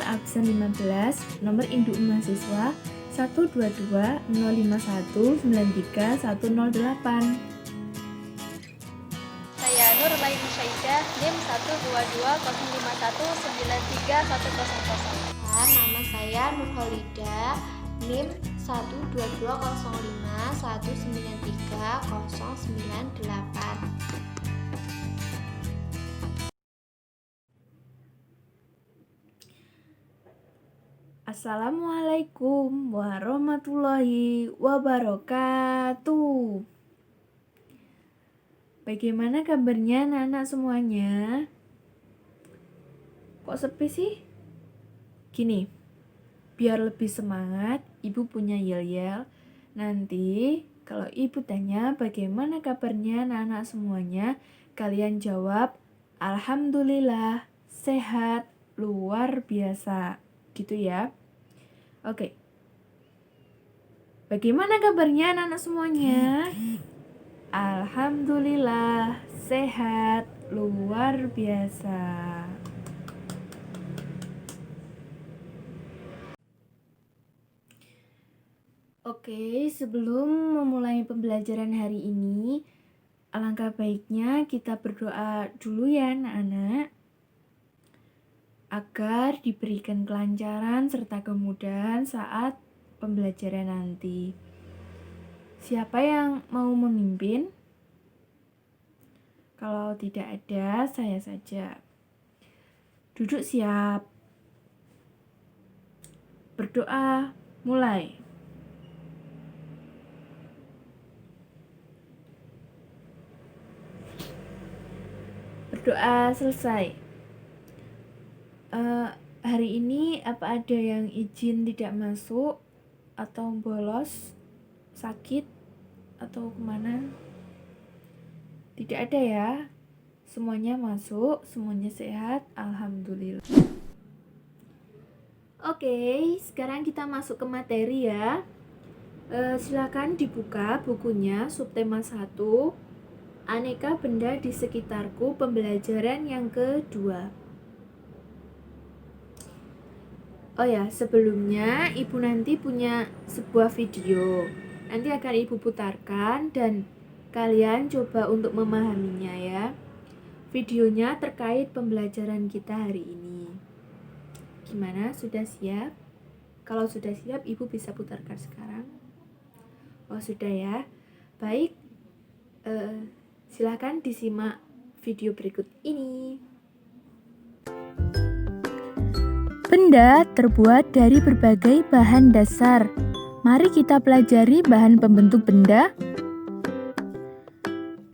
absen 15, nomor induk mahasiswa 122-051-93-108. Saya Nur Laini Syaidah, NIM 12205193100. Nama saya Nur Holida, NIM 12205193098. Assalamualaikum warahmatullahi wabarakatuh. Bagaimana kabarnya anak-anak semuanya? Kok sepi sih? Gini, biar lebih semangat, ibu punya yel-yel. Nanti kalau ibu tanya bagaimana kabarnya anak-anak semuanya, kalian jawab, alhamdulillah, sehat, luar biasa. Gitu ya. Oke. Bagaimana kabarnya anak-anak semuanya? Alhamdulillah, sehat, luar biasa. Oke, sebelum memulai pembelajaran hari ini, alangkah baiknya kita berdoa dulu ya anak-anak, agar diberikan kelancaran serta kemudahan saat pembelajaran nanti. Siapa yang mau memimpin? Kalau tidak ada, saya saja. Duduk siap. Berdoa, mulai. Berdoa selesai. Hari ini apa ada yang izin tidak masuk atau bolos, sakit atau kemana? Tidak ada ya. Semuanya masuk, semuanya sehat, alhamdulillah. Oke, sekarang kita masuk ke materi ya. Silakan dibuka bukunya subtema 1, aneka benda di sekitarku, pembelajaran yang kedua. Oh ya, sebelumnya ibu nanti punya sebuah video. Nanti akan ibu putarkan dan kalian coba untuk memahaminya ya. Videonya terkait pembelajaran kita hari ini. Gimana? Sudah siap? Kalau sudah siap, ibu bisa putarkan sekarang. Oh, sudah ya. Baik. Silakan disimak video berikut ini. Benda terbuat dari berbagai bahan dasar. Mari kita pelajari bahan pembentuk benda.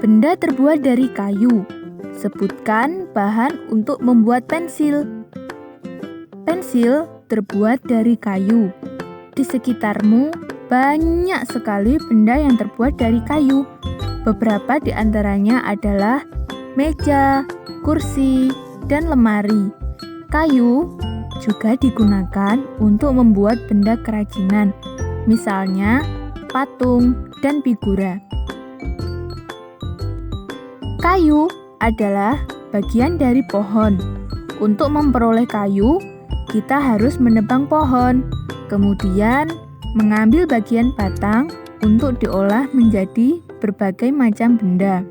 Benda terbuat dari kayu. Sebutkan bahan untuk membuat pensil. Pensil terbuat dari kayu. Di sekitarmu banyak sekali benda yang terbuat dari kayu. Beberapa di antaranya adalah meja, kursi, dan lemari. Kayu juga digunakan untuk membuat benda kerajinan, misalnya patung dan figura. Kayu adalah bagian dari pohon. Untuk memperoleh kayu, kita harus menebang pohon, kemudian mengambil bagian batang untuk diolah menjadi berbagai macam benda.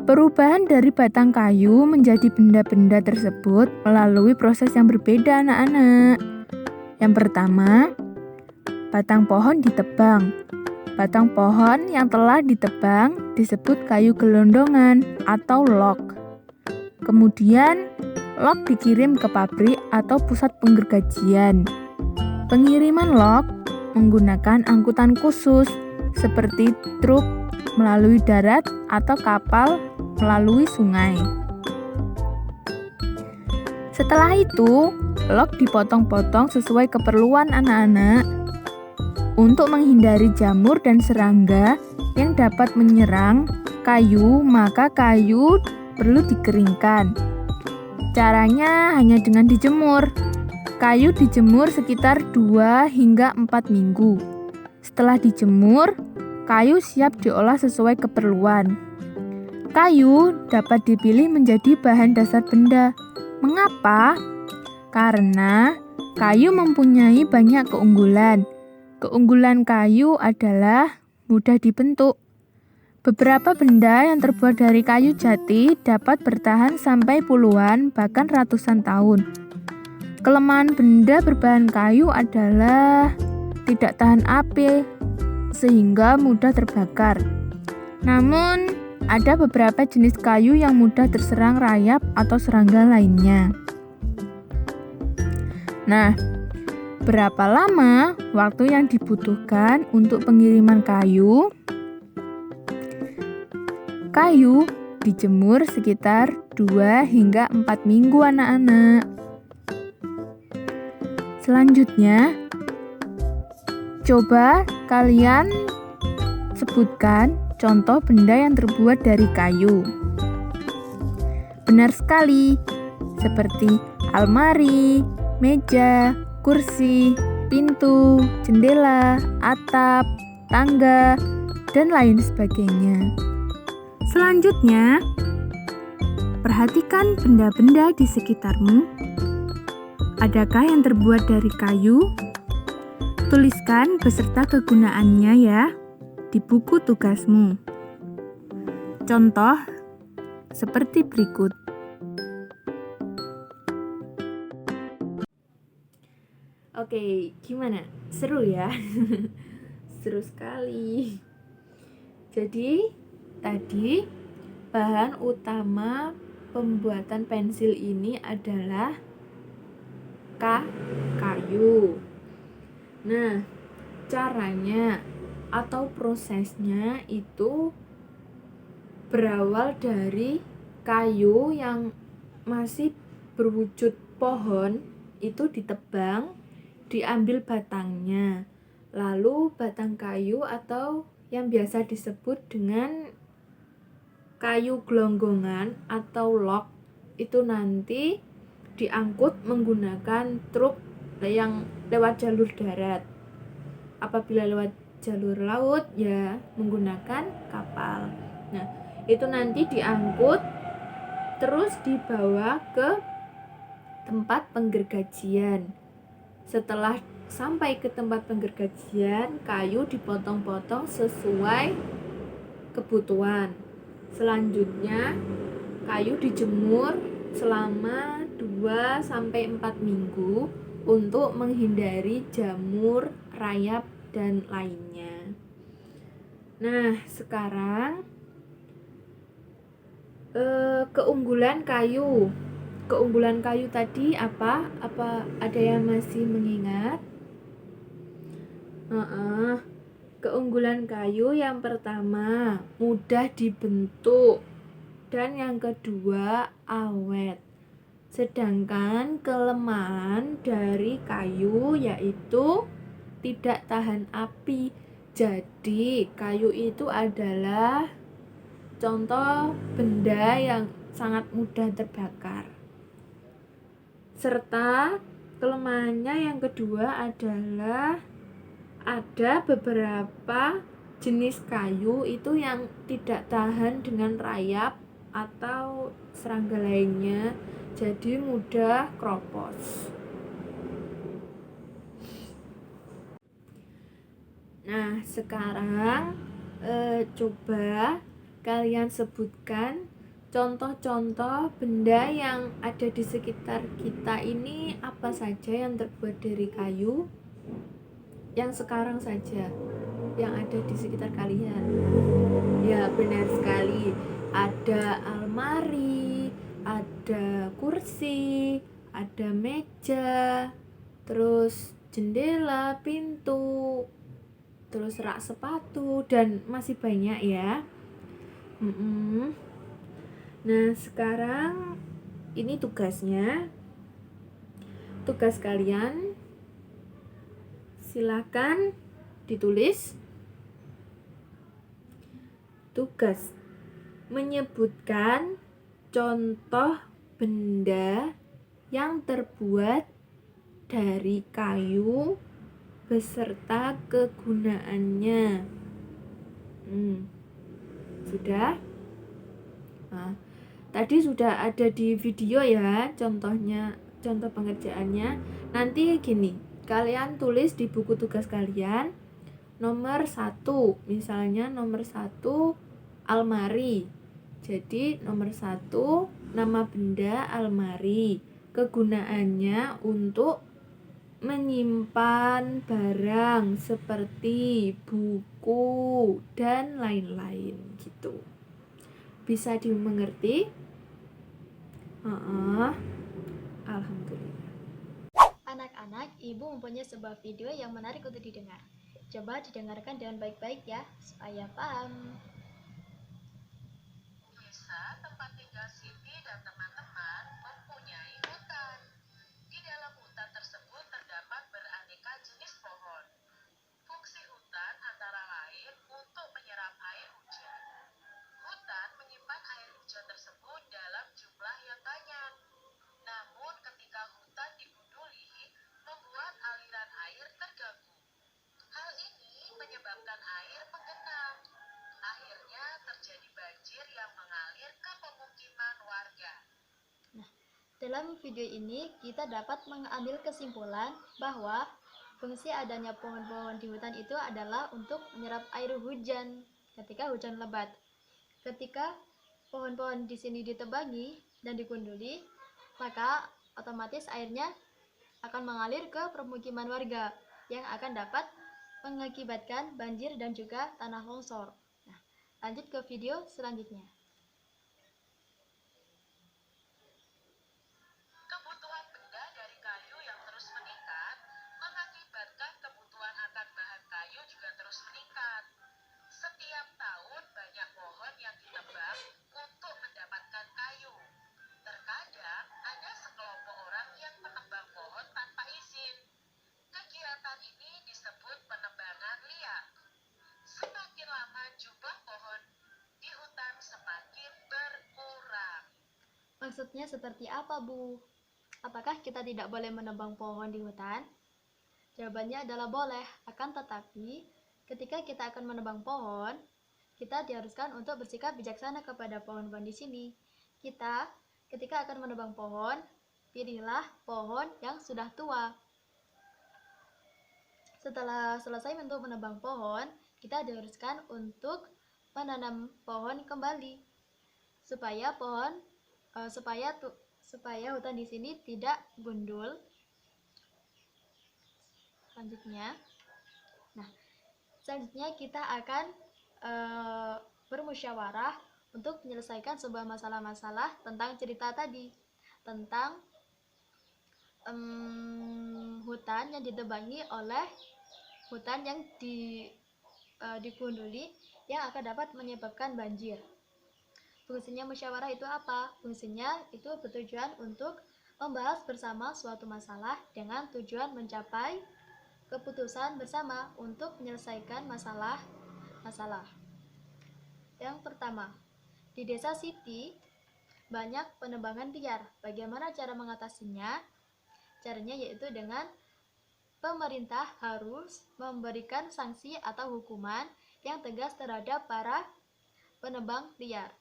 Perubahan dari batang kayu menjadi benda-benda tersebut melalui proses yang berbeda anak-anak. Yang pertama, batang pohon ditebang. Batang pohon yang telah ditebang disebut kayu gelondongan atau log. Kemudian, log dikirim ke pabrik atau pusat penggergajian. Pengiriman log menggunakan angkutan khusus seperti truk melalui darat atau kapal melalui sungai. Setelah itu, log dipotong-potong sesuai keperluan anak-anak. Untuk menghindari jamur dan serangga yang dapat menyerang kayu, maka kayu perlu dikeringkan. Caranya hanya dengan dijemur. Kayu dijemur sekitar 2 hingga 4 minggu. Setelah dijemur, kayu siap diolah sesuai keperluan. Kayu dapat dipilih menjadi bahan dasar benda. Mengapa? Karena kayu mempunyai banyak keunggulan. Keunggulan kayu adalah mudah dibentuk. Beberapa benda yang terbuat dari kayu jati dapat bertahan sampai puluhan bahkan ratusan tahun. Kelemahan benda berbahan kayu adalah tidak tahan api sehingga mudah terbakar. Namun, ada beberapa jenis kayu yang mudah terserang rayap atau serangga lainnya. Nah, berapa lama waktu yang dibutuhkan untuk pengiriman kayu? Kayu dijemur sekitar 2 hingga 4 minggu anak-anak. Selanjutnya, coba kalian sebutkan contoh benda yang terbuat dari kayu. Benar sekali, seperti almari, meja, kursi, pintu, jendela, atap, tangga, dan lain sebagainya. Selanjutnya, perhatikan benda-benda di sekitarmu. Adakah yang terbuat dari kayu? Tuliskan beserta kegunaannya ya di buku tugasmu. Contoh seperti berikut. Oke, gimana? Seru ya? Seru sekali. Jadi, tadi bahan utama pembuatan pensil ini adalah kayu. Nah, caranya atau prosesnya itu berawal dari kayu yang masih berwujud pohon itu ditebang, diambil batangnya. Lalu batang kayu atau yang biasa disebut dengan kayu gelonggongan atau log itu nanti diangkut menggunakan truk yang lewat jalur darat. Apabila lewat jalur laut ya menggunakan kapal. Nah, itu nanti diangkut terus dibawa ke tempat penggergajian. Setelah sampai ke tempat penggergajian, kayu dipotong-potong sesuai kebutuhan. Selanjutnya, kayu dijemur selama 2-4 minggu untuk menghindari jamur, rayap, dan lainnya. Nah, sekarang keunggulan kayu. Keunggulan kayu tadi apa? Apa ada yang masih mengingat? Keunggulan kayu yang pertama, mudah dibentuk. Dan yang kedua, awet. Sedangkan kelemahan dari kayu yaitu tidak tahan api. Jadi, kayu itu adalah contoh benda yang sangat mudah terbakar. Serta kelemahannya yang kedua adalah ada beberapa jenis kayu itu yang tidak tahan dengan rayap atau serangga lainnya, jadi mudah kropos. Nah, sekarang coba kalian sebutkan contoh-contoh benda yang ada di sekitar kita ini apa saja yang terbuat dari kayu. Yang sekarang saja yang ada di sekitar kalian. Ya, benar sekali. Ada almari, ada kursi, ada meja, terus jendela, pintu, terus rak sepatu, dan masih banyak ya. Nah, sekarang ini tugasnya. Tugas kalian silakan ditulis. Tugas menyebutkan contoh benda yang terbuat dari kayu beserta kegunaannya. Sudah? Nah, tadi sudah ada di video ya contohnya contoh pengerjaannya. Nanti gini, kalian tulis di buku tugas kalian nomor 1, misalnya nomor 1 almari. Jadi nomor 1 nama benda almari, kegunaannya untuk menyimpan barang seperti buku dan lain-lain gitu. Bisa dimengerti? Alhamdulillah. Anak-anak, ibu mempunyai sebuah video yang menarik untuk didengar. Coba didengarkan dengan baik-baik ya, supaya paham. Desa tempat tinggal Siti dan teman-teman mempunyai hutan. Di dalam hutan tersebut terdapat beraneka jenis pohon. Fungsi hutan antara lain untuk menyerap air hujan. Hutan menyimpan air hujan tersebut dalam jumlah yang banyak. Namun ketika hutan digunduli, membuat aliran air terganggu. Hal ini menyebabkan air menggenang. Akhirnya terjadi banjir yang mengalir ke pemukiman warga. Dalam video ini, kita dapat mengambil kesimpulan bahwa fungsi adanya pohon-pohon di hutan itu adalah untuk menyerap air hujan ketika hujan lebat. Ketika pohon-pohon di sini ditebangi dan digunduli, maka otomatis airnya akan mengalir ke permukiman warga yang akan dapat mengakibatkan banjir dan juga tanah longsor. Nah, lanjut ke video selanjutnya. Kebutuhan benda dari kayu yang terus meningkat mengakibatkan kebutuhan akan bahan kayu juga terus meningkat. Setiap tahun banyak pohon yang ditebang untuk mendapatkan kayu. Terkadang ada sekelompok orang yang menebang pohon tanpa izin. Kegiatan ini disebut penebangan liar. Semakin lama jumlah pohon di hutan semakin berkurang. Maksudnya seperti apa, Bu? Apakah kita tidak boleh menebang pohon di hutan? Jawabannya adalah boleh, akan tetapi ketika kita akan menebang pohon, kita diharuskan untuk bersikap bijaksana kepada pohon-pohon di sini. Kita ketika akan menebang pohon, pilihlah pohon yang sudah tua. Setelah selesai untuk menebang pohon, kita diharuskan untuk menanam pohon kembali supaya hutan di sini tidak gundul. Selanjutnya kita akan bermusyawarah untuk menyelesaikan sebuah masalah-masalah tentang cerita tadi, tentang hutan yang ditebangi oleh hutan yang digunduli yang akan dapat menyebabkan banjir. Fungsinya musyawarah itu apa? Fungsinya itu bertujuan untuk membahas bersama suatu masalah dengan tujuan mencapai keputusan bersama untuk menyelesaikan masalah. Yang pertama, di desa Siti banyak penebangan liar. Bagaimana cara mengatasinya? Caranya yaitu dengan pemerintah harus memberikan sanksi atau hukuman yang tegas terhadap para penebang liar.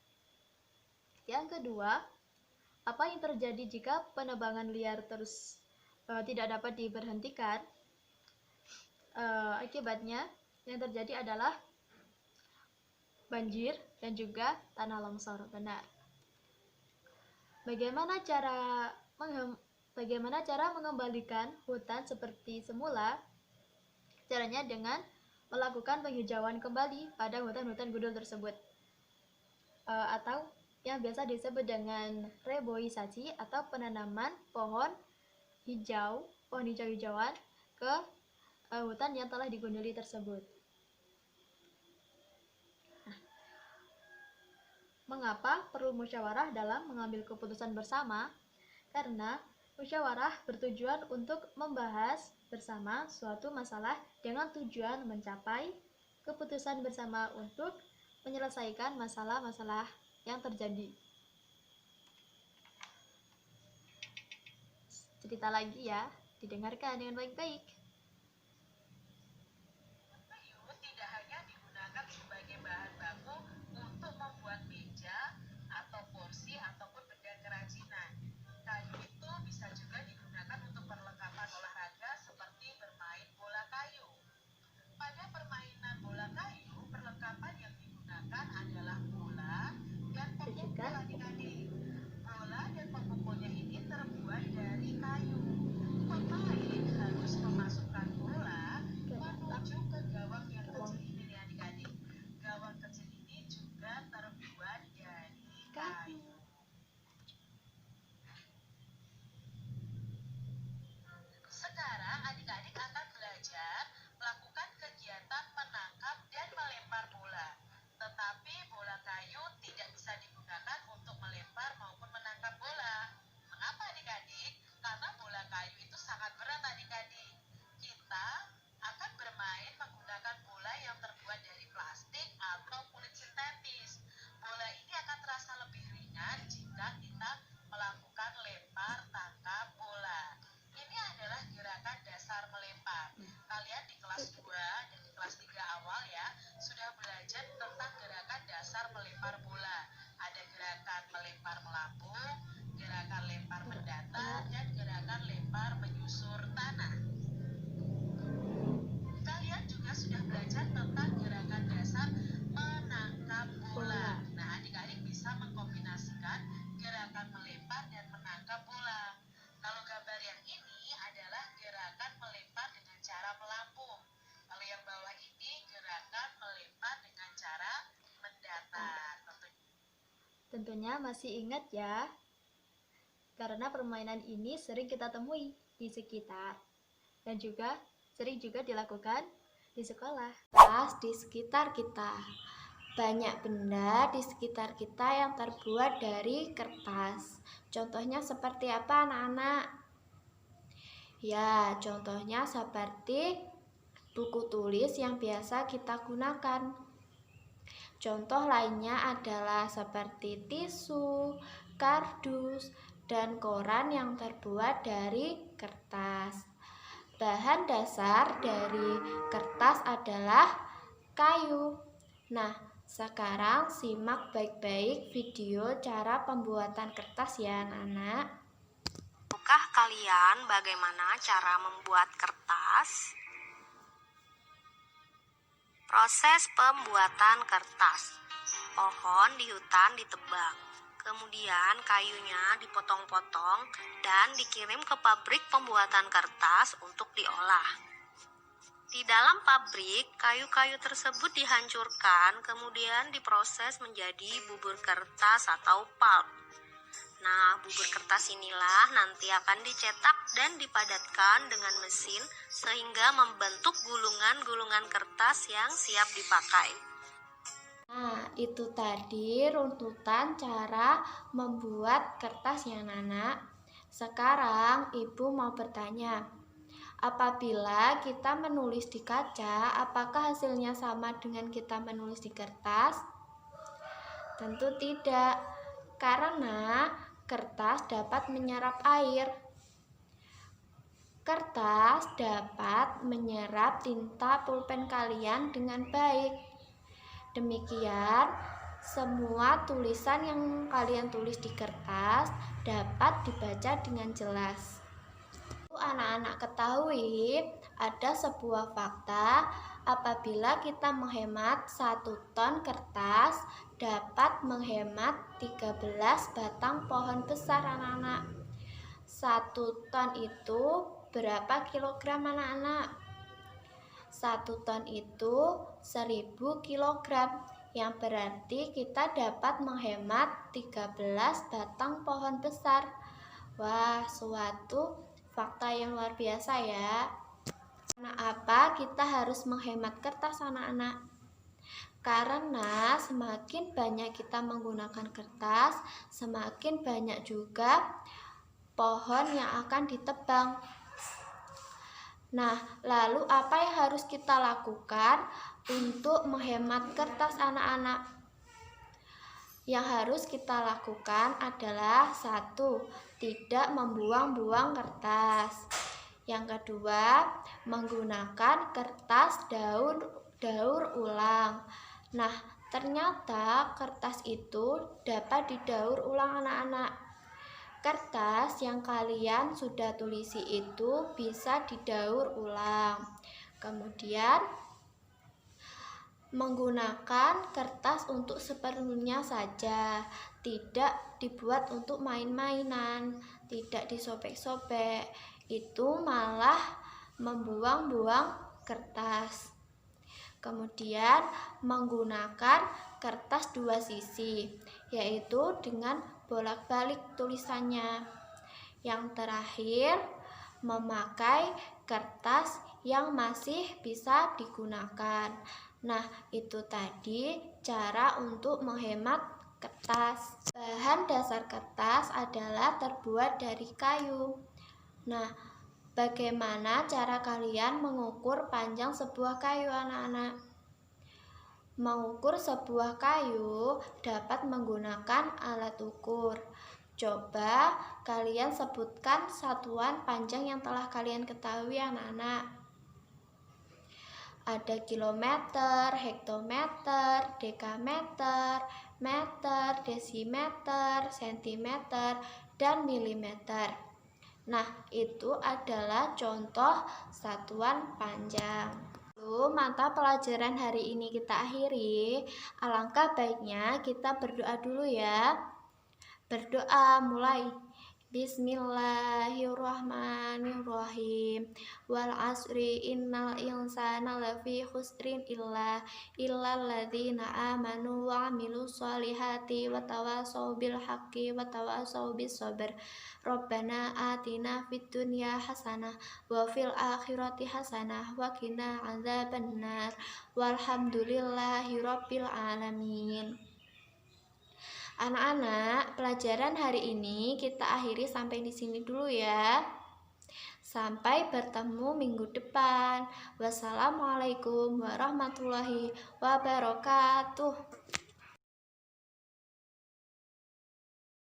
Yang kedua, apa yang terjadi jika penebangan liar terus tidak dapat diberhentikan? Akibatnya yang terjadi adalah banjir dan juga tanah longsor. Benar. Bagaimana cara mengembalikan hutan seperti semula? Caranya dengan melakukan penghijauan kembali pada hutan-hutan gundul tersebut, atau yang biasa disebut dengan reboisasi atau penanaman pohon hijau-hijauan ke hutan yang telah digunduli tersebut. Mengapa perlu musyawarah dalam mengambil keputusan bersama? Karena musyawarah bertujuan untuk membahas bersama suatu masalah dengan tujuan mencapai keputusan bersama untuk menyelesaikan masalah-masalah yang terjadi. Cerita lagi ya, didengarkan dengan baik-baik. Kayu tidak hanya digunakan sebagai bahan baku untuk membuat meja atau kursi ataupun benda kerajinan. Kayu itu bisa juga digunakan Tentunya masih ingat ya, karena permainan ini sering kita temui di sekitar dan juga sering juga dilakukan di sekolah. Kertas di sekitar kita. Banyak benda di sekitar kita yang terbuat dari kertas. Contohnya seperti apa, anak-anak? Ya, contohnya seperti buku tulis yang biasa kita gunakan. Contoh lainnya adalah seperti tisu, kardus, dan koran yang terbuat dari kertas. Bahan dasar dari kertas adalah kayu. Nah, sekarang simak baik-baik video cara pembuatan kertas ya, anak-anak. Tahukah kalian bagaimana cara membuat kertas? Proses pembuatan kertas. Pohon di hutan ditebang. Kemudian kayunya dipotong-potong dan dikirim ke pabrik pembuatan kertas untuk diolah. Di dalam pabrik, kayu-kayu tersebut dihancurkan, kemudian diproses menjadi bubur kertas atau pulp. Nah, bubur kertas inilah nanti akan dicetak dan dipadatkan dengan mesin sehingga membentuk gulungan-gulungan kertas yang siap dipakai. Nah, itu tadi runtutan cara membuat kertas ya, anak. Sekarang Ibu mau bertanya, apabila kita menulis di kaca, apakah hasilnya sama dengan kita menulis di kertas? Tentu tidak, karena kertas dapat menyerap air. Kertas dapat menyerap tinta pulpen kalian dengan baik. Demikian, semua tulisan yang kalian tulis di kertas dapat dibaca dengan jelas. Anak-anak ketahui, ada sebuah fakta apabila kita menghemat 1 ton kertas dapat menghemat 13 batang pohon besar, anak-anak. 1 ton itu berapa kilogram, anak-anak? 1 ton itu 1000 kilogram, yang berarti kita dapat menghemat 13 batang pohon besar. Wah, suatu fakta yang luar biasa ya. Karena apa kita harus menghemat kertas, anak-anak? Karena semakin banyak kita menggunakan kertas, semakin banyak juga pohon yang akan ditebang. Nah, lalu apa yang harus kita lakukan untuk menghemat kertas, anak-anak? Yang harus kita lakukan adalah 1. Tidak membuang-buang kertas. Yang kedua, menggunakan kertas daur ulang. Nah, ternyata kertas itu dapat didaur ulang, anak-anak. Kertas yang kalian sudah tulisi itu bisa didaur ulang. Kemudian menggunakan kertas untuk seperlunya saja, tidak dibuat untuk main-mainan, tidak disobek-sobek, itu malah membuang-buang kertas. Kemudian menggunakan kertas 2 sisi, yaitu dengan bolak-balik tulisannya. Yang terakhir, memakai kertas yang masih bisa digunakan. Nah, itu tadi cara untuk menghemat kertas. Bahan dasar kertas adalah terbuat dari kayu. Nah, bagaimana cara kalian mengukur panjang sebuah kayu, anak-anak? Mengukur sebuah kayu dapat menggunakan alat ukur. Coba kalian sebutkan satuan panjang yang telah kalian ketahui, anak-anak. Ada kilometer, hektometer, dekameter, meter, desimeter, sentimeter, dan milimeter. Nah, itu adalah contoh satuan panjang. Lalu, mata pelajaran hari ini kita akhiri. Alangkah baiknya kita berdoa dulu ya. Berdoa mulai. Bismillahirrahmanirrahim. Wal asri innal insana lafi khusrin illal ladzina amanu wa amilus solihati wa tawassaw bil haqqi wa tawassaw bis sabr. Rabbana atina fid dunya hasanah wa fil akhirati hasanah wa qina adzabannar. Walhamdulillahi rabbil alamin. Anak-anak, pelajaran hari ini kita akhiri sampai di sini dulu ya. Sampai bertemu minggu depan. Wassalamualaikum warahmatullahi wabarakatuh.